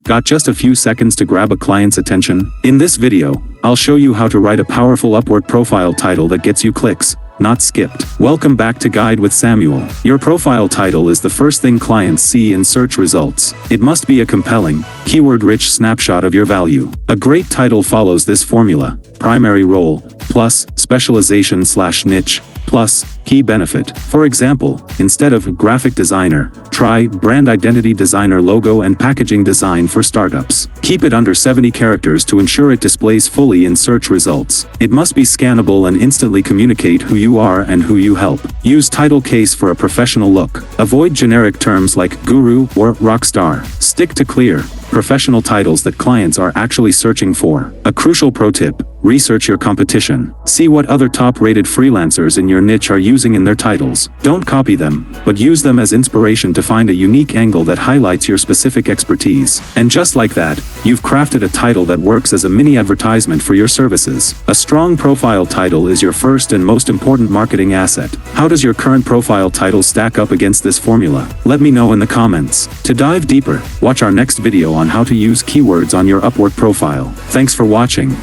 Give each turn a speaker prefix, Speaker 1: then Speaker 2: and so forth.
Speaker 1: Got just a few seconds to grab a client's attention? In this video, I'll show you how to write a powerful Upwork profile title that gets you clicks, not skipped. Welcome back to Guide with Samuel. Your profile title is the first thing clients see in search results. It must be a compelling, keyword-rich snapshot of your value. A great title follows this formula: primary role, plus specialization/niche, plus key benefit. For example, instead of graphic designer, try brand identity designer, logo and packaging design for startups. Keep it under 70 characters to ensure it displays fully in search results. It must be scannable and instantly communicate who you are and who you help. Use title case for a professional look. Avoid generic terms like guru or rockstar. Stick to clear, professional titles that clients are actually searching for. A crucial pro tip: research your competition. See what other top-rated freelancers in your niche are using in their titles. Don't copy them, but use them as inspiration to find a unique angle that highlights your specific expertise. And just like that, you've crafted a title that works as a mini advertisement for your services. A strong profile title is your first and most important marketing asset. How does your current profile title stack up against this formula? Let me know in the comments. To dive deeper, watch our next video on how to use keywords on your Upwork profile. Thanks for watching.